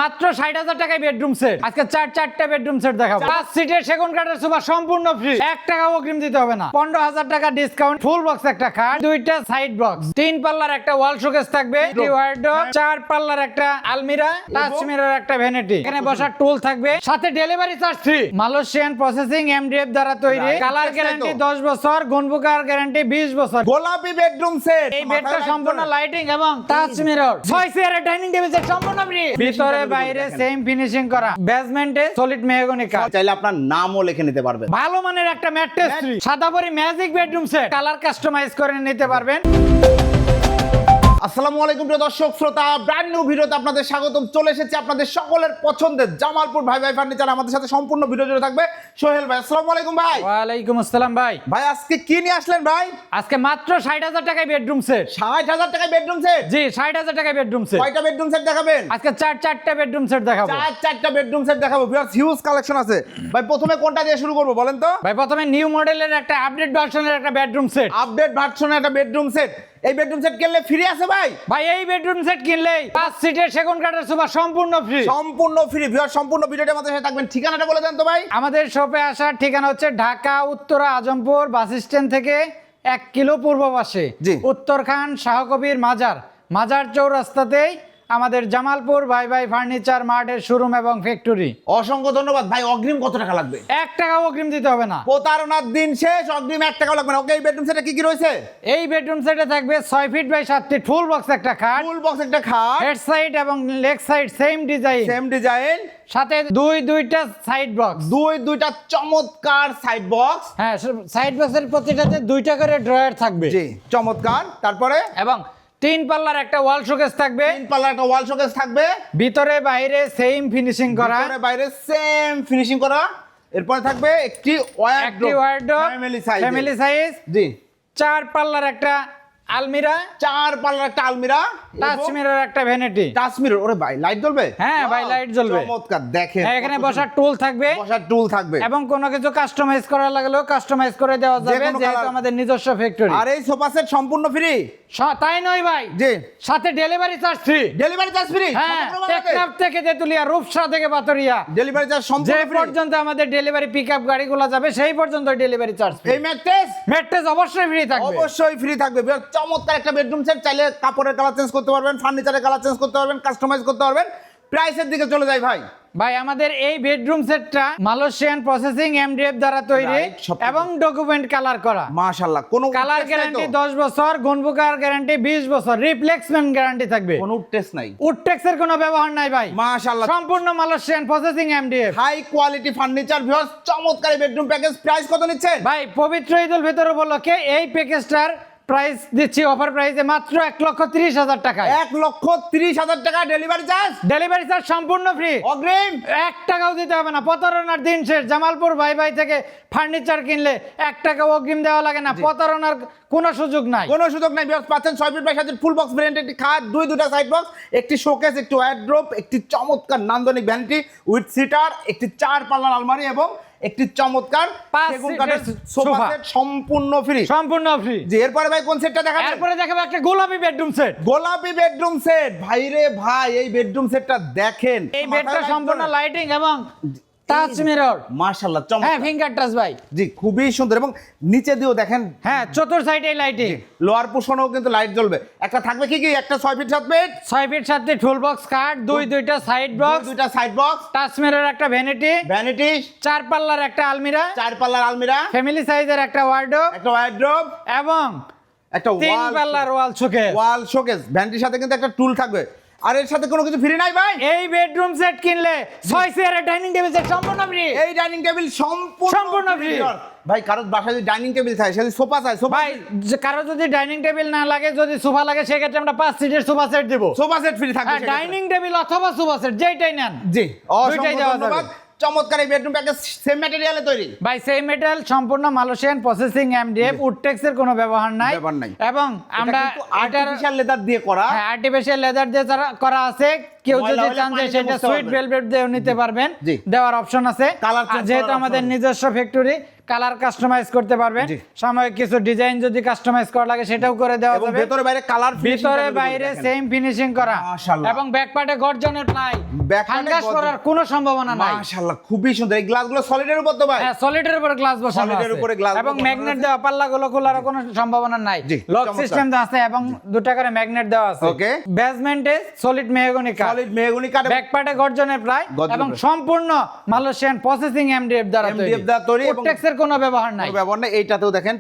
মাত্র 60,000 টাকায় bedroom set. আজকে চারটা বেডরুম সেট দেখাবো। 5 সিটের সেগুন কাঠের সোফা সম্পূর্ণ ফ্রি, 1 টাকাও অগ্রিম দিতে হবে না। 15,000 টাকা ডিসকাউন্ট, ফুল বক্স একটা খাট, 2টা সাইড বক্স, 3 পাল্লার একটা ওয়াল শোকেস থাকবে, 2 ওয়ার্ডরোব, 4 পাল্লার একটা আলমিরা, টাচ মিরর একটা ভ্যানিটি, এখানে বসার টুল থাকবে, সাথে delivery charge free. Malaysian processing MDF দ্বারা তৈরি, কালার গ্যারান্টি 10 বছর, গুণবুকার গ্যারান্টি 20 বছর। গোলাপি বেডরুম সেট, এই বেডটা সম্পূর্ণ লাইটিং এবং টাচ মিরর, 6 চেয়ারের ডাইনিং টেবিল সেট সম্পূর্ণ ফ্রি। ভিতরে বাইরে সেম ফিনিশিং করা, বেসমেন্টে সলিড মেহগনি কাঠ। চাইলে আপনার নামও লিখে নিতে পারবেন। ভালো মানের একটা ম্যাট্রেস ফ্রি, সাদাপরি magic bedroom set, colour customise করে নিতে পারবেন। আসসালামু আলাইকুম প্রিয় দর্শক শ্রোতা, ব্র্যান্ড নিউ ভিডিওতে আপনাদের স্বাগতম। চলে এসেছে আপনাদের সকলের পছন্দের জামালপুর ভাই ভাই ফার্নিচার। আমাদের সাথে সম্পূর্ণ ভিডিও জুড়ে থাকবে সোহেল ভাই। আসসালামু আলাইকুম ভাই। ওয়ালাইকুম আসসালাম ভাই। ভাই আজকে কি নিয়ে আসলেন ভাই? আজকে মাত্র 60,000 টাকায় বেডরুম সেট। 60,000 টাকায় বেডরুম সেট? জি, 60,000 টাকায় বেডরুম সেট। কয়টা বেডরুম সেট দেখাবেন? আজকে চারটা বেডরুম সেট দেখাবো। চারটা বেডরুম সেট দেখাবো। ভিউয়ার্স হিউজ কালেকশন আছে। ভাই প্রথমে কোনটা দিয়ে শুরু করব বলেন তো? ভাই প্রথমে নিউ মডেলের একটা আপডেট ভার্সনের একটা বেডরুম সেট। আপডেট ভার্সনের একটা বেডরুম সেট। এই বেডরুম সেট কিনলে ফ্রি আছে ভাই? ভাই এই বেডরুম সেট কিনলেই 5 সিটের সেগুন কাঠের সোফা সম্পূর্ণ ফ্রি। সম্পূর্ণ ফ্রি। ভিউয়ার্স সম্পূর্ণ ভিডিওটা আমাদের সাথে থাকবেন। ঠিকানাটা বলে দেন তো ভাই। আমাদের শপে আসার ঠিকানা হচ্ছে ঢাকা উত্তরা আজমপুর বাস স্ট্যান্ড থেকে 1 কিলো পূর্ব পাশে, জি। উত্তরখান শাহকবির মাজার চৌরাস্তাতেই আমাদের জামালপুর ভাই ভাই ফার্নিচার মার্টের শোরুম এবং ফ্যাক্টরি। অসংখ্য ধন্যবাদ ভাই। অগ্রিম কত টাকা লাগবে? 1 টাকাও অগ্রিম দিতে হবে না। প্রতারণার দিন শেষ, অগ্রিম 1 টাকাও লাগবে না। ওকে, এই বেডরুম সেটে কি কি রয়েছে? এই বেডরুম সেটে থাকবে 6 feet by 7 feet full box একটা খাট, ফুল বক্স একটা খাট, হেড সাইড এবং leg side same design, same design, সাথে দুইটা সাইড বক্স, দুইটা চমৎকার সাইড বক্স। হ্যাঁ সাইড বক্সের প্রতিটাতে 2টা করে ড্রয়ার থাকবে, জি চমৎকার। তারপরে এবং 3 পাল্লার একটা ওয়াল শোকেস থাকবে, 3 পাল্লার একটা ওয়াল শোকেস থাকবে, ভিতরে বাইরে সেম ফিনিশিং করা, ভিতরে বাইরে সেম ফিনিশিং করা। এরপর থাকবে একটি ওয়ার্ডরোব, ফ্যামিলি সাইজ, জি। 4 পাল্লার একটা আলমিরা, 4 পাল্লার একটা আলমিরা, টাচ মিরর একটা ভ্যানিটি, টাচ মিরর। ওরে ভাই লাইট জ্বলবে? হ্যাঁ ভাই লাইট জ্বলবে। চমৎকার। দেখেন হ্যাঁ, এখানে বসার টুল থাকবে, বসার টুল থাকবে, এবং কোনো কিছু কাস্টমাইজ করা লাগলেও কাস্টমাইজ করে দেওয়া যাবে, যেকোনো যেহেতু কালার। আমাদের নিজস্ব ফ্যাক্টরি। আর এই সোফা সেট সম্পূর্ণ ফ্রি। তাই নয় ভাই, জি। সাথে delivery charge free. Delivery charge free? হ্যাঁ, টেকনাফ থেকে তেতুলিয়া, রূপসা থেকে পাতুরিয়া, ডেলিভারি চার্জ যে সম্পূর্ণ ফ্রি। পর্যন্ত আমাদের ডেলিভারি পিকআপ গাড়িগুলো যাবে সেই পর্যন্ত ডেলিভারি চার্জ ফ্রি। এই ম্যাট্রেস অবশ্যই ফ্রি থাকবে। অবশ্যই ফ্রি থাকবে। বেশ চমৎকার একটা বেডরুম সেট। চাইলে কাপড়ের কালার চেঞ্জ করতে পারবেন, ফার্নিচারের কালার চেঞ্জ করতে পারবেন, কাস্টমাইজ করতে পারবেন। প্রাইসের দিকে চলে যাই ভাই। ভাই আমাদের এই বেডরুম সেটটা মালয়েশিয়ান প্রসেসিং এমডিএফ দ্বারা তৈরি Right, সবকিছু। এবং ডকুমেন্ট কালার করা। মাশাআল্লাহ। কোনো কালার গ্যারান্টি 10 বছর, গুণবুকার গ্যারান্টি 20 বছর, রিপ্লেসমেন্ট গ্যারান্টি থাকবে। কোনো টেস্ট নাই। উডটেক্সের কোনো ব্যবহার নাই ভাই। মাশাআল্লাহ। সম্পূর্ণ Malaysian processing MDF. High quality furniture. Viewers চমৎকার বেডরুম প্যাকেজ। প্রাইস কত নিচ্ছেন ভাই পবিত্র ঈদুল ফিতর উপলক্ষে এই প্যাকেজটার প্রাইস দিচ্ছি অফার প্রাইসে মাত্র 1,30,000 টাকায়। 1,30,000 টাকা ডেলিভারি চার্জ? ডেলিভারি চার্জ সম্পূর্ণ ফ্রি, অগ্রিম 1 টাকাও দিতে হবে না। প্রতারণার দিন শেষ। জামালপুর ভাই ভাই থেকে ফার্নিচার কিনলে 1 টাকাও অগ্রিম দেওয়া লাগে না। প্রতারণার কোনো সুযোগ নাই। কোনো সুযোগ নাই। ভিউয়ার্স পাচ্ছেন 6 feet by 7 feet full box variant একটি খাট, দুইটা সাইড বক্স, একটি শোকেস, একটি ওয়ার্ডরোব, একটি চমৎকার নান্দনিক ভ্যানিটি উইথ সিটার, একটি 4 পাল্লার আলমারি এবং একটি চমৎকার 5 সেগুন সিটের কাঠের সোফা সোফা। সেট সম্পূর্ণ ফ্রি। সম্পূর্ণ ফ্রি। জি। এরপরে ভাই কোন সেটটা দেখাবেন? এরপরে দেখাবো একটা গোলাপি বেডরুম সেট। গোলাপি বেডরুম সেট। ভাই রে ভাই, এই বেডরুম সেটটা দেখেন। এই বেডটা সম্পূর্ণ লাইটিং এবং টাচ মিরর। মাশাআল্লাহ হ্যাঁ, চমৎকার। ফিঙ্গার টাচ ভাই। জি খুবই সুন্দর। এবং নিচে দিয়েও দেখেন, হ্যাঁ, চতুর সাইডে লাইটিং। লোয়ার পোর্শনেও কিন্তু লাইট জ্বলবে। একটা থাকবে কি কি? একটা 6 feet 7 feet, 6 feet 7 feet full box কাঠ, দুইটা সাইড বক্স, দুইটা সাইড বক্স, টাচ মিরর একটা ভ্যানিটি, ভ্যানিটি, 4 পাল্লার একটা আলমিরা, 4 পাল্লার আলমিরা, ফ্যামিলি সাইজের একটা ওয়ার্ডরোব, একটা ওয়ার্ডরোব, এবং একটা 3 পাল্লার ওয়াল শোকেস। ওয়াল শোকেস। ভ্যানিটির সাথে কিন্তু একটা টুল থাকবে। আর এর সাথে কোনো কিছু ফ্রি নাই ভাই? এই বেডরুম সেট কিনলে 6 চেয়ারের ডাইনিং টেবিল সেট সম্পূর্ণ ফ্রি। এই ডাইনিং টেবিল সম্পূর্ণ free। ভাই কারোর বাসায় যদি ডাইনিং টেবিল চাই, সেটা সোফা চাই, সোফা ভাই কারো যদি ডাইনিং টেবিল না লাগে, যদি সোফা লাগে, সেক্ষেত্রে আমরা 5 সিটের সোফা সেট দেব। সোফা সেট ফ্রি থাকবে হ্যাঁ, সেক্ষেত্রে। ডাইনিং টেবিল অথবা সোফা সেট যেটাই নেন। জি দুইটাই অসংখ্য দেওয়া যাবে। ধন্যবাদ। চমৎকার এই বেডরুম প্যাকেজ সেম ম্যাটেরিয়ালে তৈরি। ভাই সেই মেটাল সম্পূর্ণ মালয়েশিয়ান প্রসেসিং এমডিএফ, উডটেক্সের কোনো ব্যবহার নাই। এবং আমরা আর্টিফিশিয়াল লেদার দিয়ে করা। হ্যাঁ, আর্টিফিশিয়াল লেদার দিয়ে করা আছে। কেউ ময়লা যদি হলে চান যে পানিতে সেটা মুছতে সুইট পারবেন। ভেলভেট দিয়েও নিতে পারবেন, জি। দেওয়ার অপশন আছে। Colour change আর যেহেতু করার আমাদের option আছে। নিজস্ব ফ্যাক্টরি, কালার কাস্টমাইজ করতে পারবেন। জি। সাময়িক কিছু ডিজাইন যদি কাস্টমাইজ করা লাগে সেটাও করে দেওয়া এবং যাবে। ভেতরে বাইরে কালার ভিতরে বাইরে সেম ফিনিশিং করা মাশাআল্লাহ। এবং ব্যাক পার্টে গর্জনের নাই, Back part এ ফাঙ্গাস গর্জন- করার কোনো সম্ভাবনা নাই। মাশাআল্লাহ খুবই সুন্দর। এই গ্লাসগুলো সলিডের উপর তো ভাই? হ্যাঁ, সলিডের উপরে গ্লাস বসানো Solid এর আছে উপরে glass এবং বসানো ম্যাগনেট আছে। দেওয়া, পাল্লাগুলো খোলার কোনো সম্ভাবনা নাই। জি, লক চমৎকার। সিস্টেম আছে এবং দুটা করে ম্যাগনেট দেওয়া আছে। Okay. বেসমেন্টে সলিড মেহগনি কাঠ, সলিড মেহগনি কাঠ ব্যাক পার্টে গর্জনের প্রায় গর্জনের এবং প্রায়। সম্পূর্ণ মালয়েশিয়ান প্রসেসিং এমডিএফ দ্বারা তৈরি। MDF দ্বারা তৈরি এবং প্রোটেক্সের কোনো ব্যবহার নাই। কোনো ব্যবহার নেই। এইটাতেও দেখেন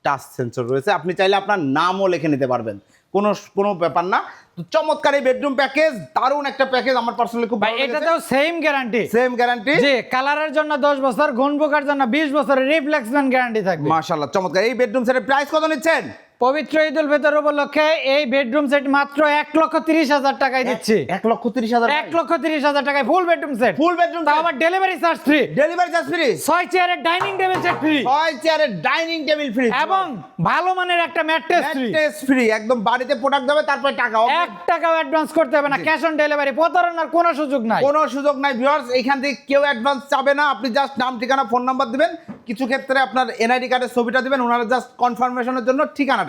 টাচ সেন্সর রয়েছে, আপনি চাইলে আপনার নামও লিখে নিতে পারবেন, কোনো কোনো ব্যাপার না। তো চমৎকার এই বেডরুম প্যাকেজ, দারুণ একটা প্যাকেজ, আমার পার্সোনালি খুব ভাই ভালো লেগেছে। এটাতেও সেম গ্যারান্টি। Same guarantee. জি, কালারের জন্য 10 বছর, গুণ পোকার জন্য 20 বছরের রিপ্লেসমেন্ট গ্যারান্টি থাকবে। মাশাআল্লাহ চমৎকার। এই বেডরুম সেটের প্রাইস কত নিচ্ছেন? পবিত্র ঈদুল ফিতর উপলক্ষে এই বেডরুম সেট মাত্র 1,30,000 টাকায় দিচ্ছি। 1,30,000। 1,30,000 টাকায় full bedroom set. Full bedroom তাও আবার delivery charge free. Delivery charge free. 6 চেয়ারের ডাইনিং টেবিল সেট ফ্রি 6 চেয়ারের ডাইনিং টেবিল ফ্রি এবং ভালো মানের একটা ম্যাট্রেস ফ্রি। ম্যাট্রেস ফ্রি, একদম বাড়িতে প্রোডাক্ট দেবে তারপরে টাকা। 1 টাকাও অ্যাডভান্স করতে হবে না, ক্যাশ অন ডেলিভারি। প্রতারণার কোনো সুযোগ নাই। কোনো সুযোগ নাই ভিউয়ার্স, এখান থেকে কেউ অ্যাডভান্স চাবে না, আপনি জাস্ট নাম ঠিকানা ফোন নাম্বার দিবেন, কিছু ক্ষেত্রে আপনার এনআইডি কার্ডের ছবিটা দিবেন, ওনারা জাস্ট কনফার্মেশনের জন্য ঠিকানাটা,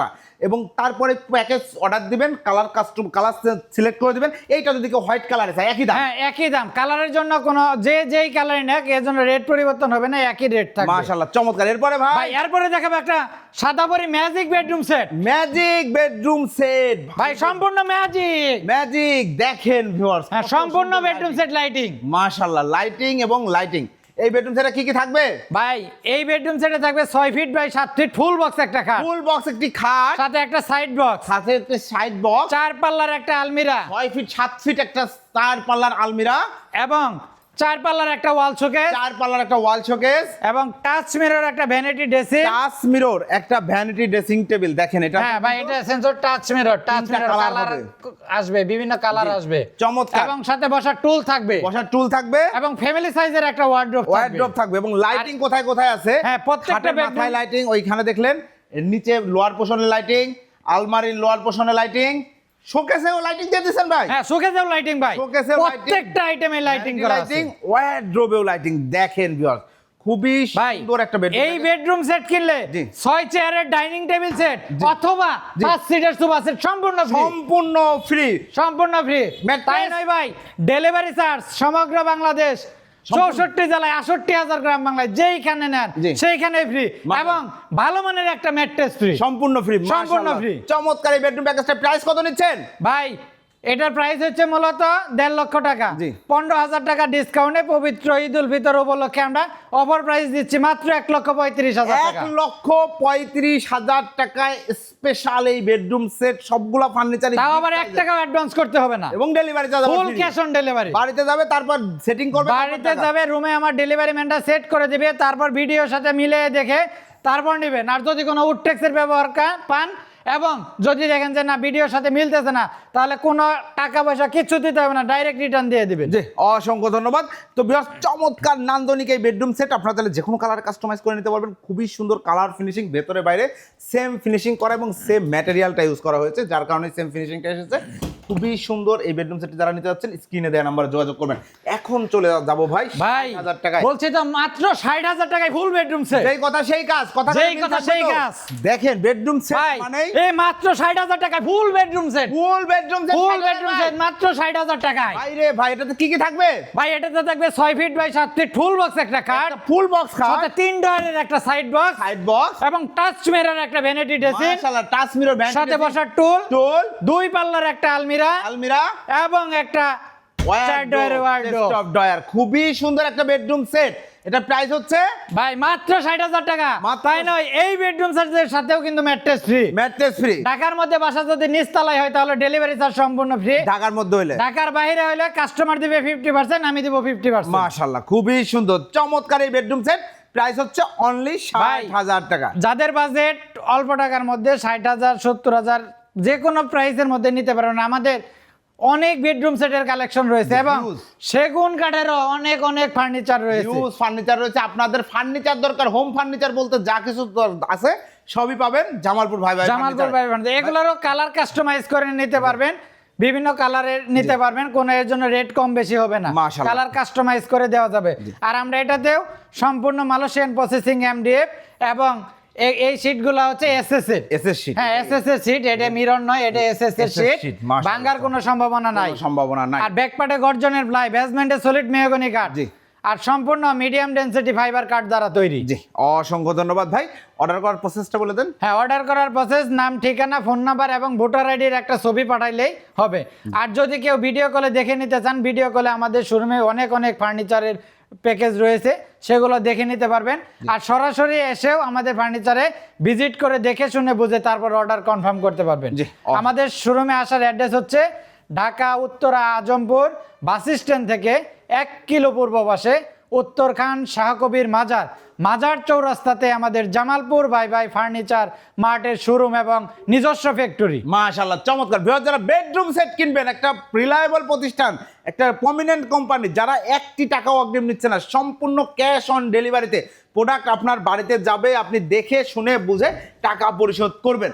এবং তারপরে প্যাকেজ অর্ডার দিবেন, কালার সিলেক্ট করে দিবেন। এইটা যদি কেউ হোয়াইট কালারে চায় একই দাম। হ্যাঁ, একই দাম। কালারের জন্য কোনো যেই কালারই না, এর জন্য রেট পরিবর্তন হবে না, একই রেট থাকবে। মাশাআল্লাহ চমৎকার। এরপরে ভাই ভাই এরপরে দেখাবো একটা সাদাবরি magic bedroom set. Magic bedroom set. ভাই সম্পূর্ণ ম্যাজিক। ম্যাজিক দেখেন ভিউয়ার্স, হ্যাঁ, সম্পূর্ণ বেডরুম সেট লাইটিং। মাশাআল্লাহ লাইটিং এবং লাইটিং। এই বেডরুম সেটে কি কি থাকবে? ভাই এই বেডরুম সেটে থাকবে 6 feet by 7 feet full box একটা খাট, ফুল বক্স একটি খাট, সাথে একটা সাইড বক্স, সাথে একটি সাইড বক্স, 4 পাল্লার একটা আলমিরা 6 ফিট 7 ফিট একটা 4 পাল্লার আলমিরা, এবং 4 পাল্লার একটা ওয়াল শোকেস 4 পাল্লার একটা ওয়াল শোকেস, এবং টাচ মিরর একটা ভ্যানিটি ড্রেসিং। টাচ মিরর একটা ভ্যানিটি ড্রেসিং টেবিল। দেখেন এটা হ্যাঁ ভাই, এটা সেন্সর টাচ মিরর তিনটা colour কালার হবে। আসবে, বিভিন্ন কালার জি, আসবে, চমৎকার। এবং সাথে বসার টুল থাকবে, বসার টুল থাকবে, এবং ফ্যামিলি সাইজের একটা ওয়ার্ড্রোব থাকবে। ওয়ার্ড্রপ থাকবে, এবং লাইটিং কোথায় কোথায় আছে? হ্যাঁ, প্রত্যেকটা খাটের bedroom- মাথায় লাইটিং, ওইখানে দেখলেন, এর নিচে লোয়ার পোর্শনে লাইটিং, আলমারির লোয়ার পোর্শনে লাইটিং, শোকেসেও লাইটিং দিয়ে দিয়েছেন ভাই। হ্যাঁ, শোকেসেও লাইটিং ভাই, শোকেসেও প্রত্যেকটা আইটেমে লাইটিং করা আছে। লাইটিং, ওয়ার্ড্রোবেও লাইটিং। দেখেন ভিউয়ার্স, খুবই ভাই সুন্দর একটা বেডরুম। এই বেডরুম সেট কিনলে জি। 6 চেয়ারের ডাইনিং টেবিল সেট অথবা 5 সিটার সোফা সেট সম্পূর্ণ ফ্রি। সম্পূর্ণ ফ্রি। সম্পূর্ণ ফ্রি। Mattress- তাই নয় ভাই, ডেলিভারি চার্জ সমগ্র বাংলাদেশ, 64 জেলায় 68,000 গ্রাম বাংলায় যেইখানে নেন জি। সেইখানে ফ্রি, মাত্র। এবং ভালো মানের একটা ম্যাট্রেস ফ্রি। সম্পূর্ণ ফ্রি। সম্পূর্ণ মাশাআল্লাহ। free। চমৎকার এই বেডরুম প্যাকেজটার প্রাইস কত নিচ্ছেন? ভাই এটার প্রাইস হচ্ছে মূলত 1.5 লক্ষ টাকা। জি। 15,000 টাকা ডিসকাউন্টে পবিত্র ঈদুল ফিতর উপলক্ষে আমরা অফার প্রাইস দিচ্ছি মাত্র 1,35,000 টাকা। 1,35,000 টাকায় স্পেশাল এই বেডরুম সেট, সবগুলা ফার্নিচার, তাও আবার 1 টাকাও অ্যাডভান্স করতে হবে না, এবং delivery charge full cash on delivery. বাড়িতে যাবে, তারপর সেটিং করবে, বাড়িতে যাবে, রুমে আমার ডেলিভারি ম্যানটা সেট করে দিবে, তারপর ভিডিওর সাথে মিলে দেখে তারপর নেবেন। আর যদি কোনো উডটেক্সের ব্যবহার পান, এবং যদি দেখেন যে না ভিডিওর সাথে মিলতেছে না, তাহলে কোনো টাকা পয়সা কিচ্ছু দিতে হবে না, ডাইরেক্ট রিটার্ন দিয়ে দিবেন। জি, অসংখ্য ধন্যবাদ। তো ভিউয়ার্স, চমৎকার নান্দনিক এই বেডরুম সেট আপনারা তাহলে যে কোনো কালার কাস্টমাইজ করে নিতে পারবেন। খুবই সুন্দর কালার ফিনিশিং, ভেতরে বাইরে সেম ফিনিশিং করা এবং সেম ম্যাটেরিয়ালটা ইউজ করা হয়েছে, যার কারণে সেম ফিনিশিংটা এসেছে। খুবই সুন্দর এই বেডরুম সেট, যারা নিতে যাচ্ছেন স্ক্রিনে দেওয়া নাম্বারে যোগাযোগ করবেন। এখন চলে যাবো ভাই ভাই 60,000 টাকায়। বলছি তো মাত্র 60,000 টাকায় ফুল বেডরুম সেট। যেই কথা সেই কাজ, কথা যেই কথা সেই কাজ। দেখেন বেডরুম সেট ভাই মানে এই মাত্র 60,000 টাকায় full bedroom set. Full bedroom set, full bedroom set মাত্র 60,000 টাকায়। ভাই রে ভাই, এটাতে কি কি থাকবে? ভাই এটাতে থাকবে 6 feet by 7 feet full box একটা খাট, ফুল বক্স খাট, সাথে 3 ডয়ারের একটা সাইড বক্স, সাইড বক্স, এবং টাচ মিরর একটা ভ্যানিটি ড্রেসিং, মাশাআল্লাহ টাচ মিরর, সাথে বসার টুল, টুল, 2 পাল্লার একটা আলমিরা, আলমিরা, এবং একটা 4 ডয়ারের ওয়ার্ডরোব। Stop drawer. খুবই সুন্দর একটা বেডরুম সেট। এটা প্রাইস হচ্ছে ভাই মাত্র 60,000 টাকা। মাত্র। তাই নয়, এই বেডরুম সেটের সাথেও কিন্তু ম্যাট্রেস ফ্রি। Mattress free. ঢাকার মধ্যে বাসা যদি নিচতলায় হয় তাহলে ডেলিভারি চার্জ সম্পূর্ণ ফ্রি। ঢাকার মধ্যে হইলে, ঢাকার বাইরে হলে কাস্টমার দিবে 50%, আমি দিব 50%। মাশাআল্লাহ খুবই সুন্দর চমৎকার এই বেডরুম সেট। প্রাইস হচ্ছে অনলি ভাই, 60,000 টাকা। যাদের বাজেট অল্প টাকার মধ্যে 60,000 70,000 যে কোনো প্রাইসের মধ্যে নিতে পারবেন। আমাদের অনেক বেডরুম সেটের কালেকশন রয়েছে, এবং Huge. সেগুন কাঠেরও অনেক অনেক ফার্নিচার রয়েছে। ইউজ ফার্নিচার রয়েছে। আপনাদের ফার্নিচার দরকার, হোম ফার্নিচার বলতে যা কিছু আছে সবই পাবেন জামালপুর ভাই ভাই জামালপুর ফার্নিচারে। ভাই ফার্নিচার, এগুলোরও কালার কাস্টমাইজ করে নিতে পারবেন। বিভিন্ন কালারের নিতে পারবেন, কোনো এর জন্য রেট কম বেশি হবে না, মাশাআল্লাহ। কালার কাস্টমাইজ করে দেওয়া যাবে। আর আমরা এটাতেও সম্পূর্ণ মালয়েশিয়ান প্রসেসিং এমডিএফ এবং এই শীটগুলো হচ্ছে এসএস এর। এসএস শীট হ্যাঁ, এসএস এর শীট, এটা মিরর নয়, এটা এসএস এর SS শীট, sheet, মাশাআল্লাহ। ভাঙার কোনো সম্ভাবনা নাই। সম্ভাবনা নাই। আর ব্যাকপার্টে গর্জনের প্লাই, বেসমেন্টে সলিড মেহগনি কাঠ, জি। আর সম্পূর্ণ মিডিয়াম ডেনসিটি ফাইবার কাঠ দ্বারা তৈরি। জি, অসংখ্য ধন্যবাদ ভাই। অর্ডার করার প্রসেসটা বলে দেন। হ্যাঁ, অর্ডার করার প্রসেস, নাম, ঠিকানা, ফোন নাম্বার এবং ভোটার আইডির একটা ছবি পাঠাইলেই হবে। আর যদি কেউ ভিডিও কলে দেখে নিতে চান, ভিডিও কলে আমাদের শোরুমে অনেক ফার্নিচারের প্যাকেজ রয়েছে, সেগুলো দেখে নিতে পারবেন। আর সরাসরি এসেও আমাদের ফার্নিচারে ভিজিট করে দেখে শুনে বুঝে তারপর অর্ডার কনফার্ম করতে পারবেন। জি। আমাদের শোরুমে আসার অ্যাড্রেস হচ্ছে ঢাকা উত্তরা আজমপুর বাস স্ট্যান্ড থেকে 1 কিলো পূর্ব পাশে উত্তরখান শাহকবির মাজার চৌরাস্তাতে আমাদের জামালপুর বাই বাই ফার্নিচার মার্টের শোরুম এবং নিজস্ব ফ্যাক্টরি। মাশাআল্লাহ, চমৎকার। ভিউয়ার, যারা বেডরুম সেট কিনবেন, একটা রিলায়েবল প্রতিষ্ঠান, একটা প্রমিনেন্ট কোম্পানি, যারা একটি টাকাও অগ্রিম নিচ্ছে না, সম্পূর্ণ ক্যাশ অন ডেলিভারিতে প্রোডাক্ট আপনার বাড়িতে যাবে, আপনি দেখে শুনে বুঝে টাকা পরিশোধ করবেন।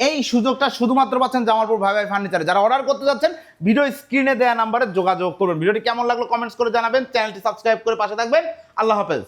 এই সুযোগটা শুধুমাত্র পাচ্ছেন জামালপুর ভাই ভাই ফার্নিচারে। যারা অর্ডার করতে যাচ্ছেন, ভিডিও স্ক্রিনে দেওয়া নাম্বারে যোগাযোগ করবেন। ভিডিওটি কেমন লাগলো কমেন্টস করে জানাবেন, চ্যানেলটি সাবস্ক্রাইব করে পাশে থাকবেন। আল্লাহ হাফেজ।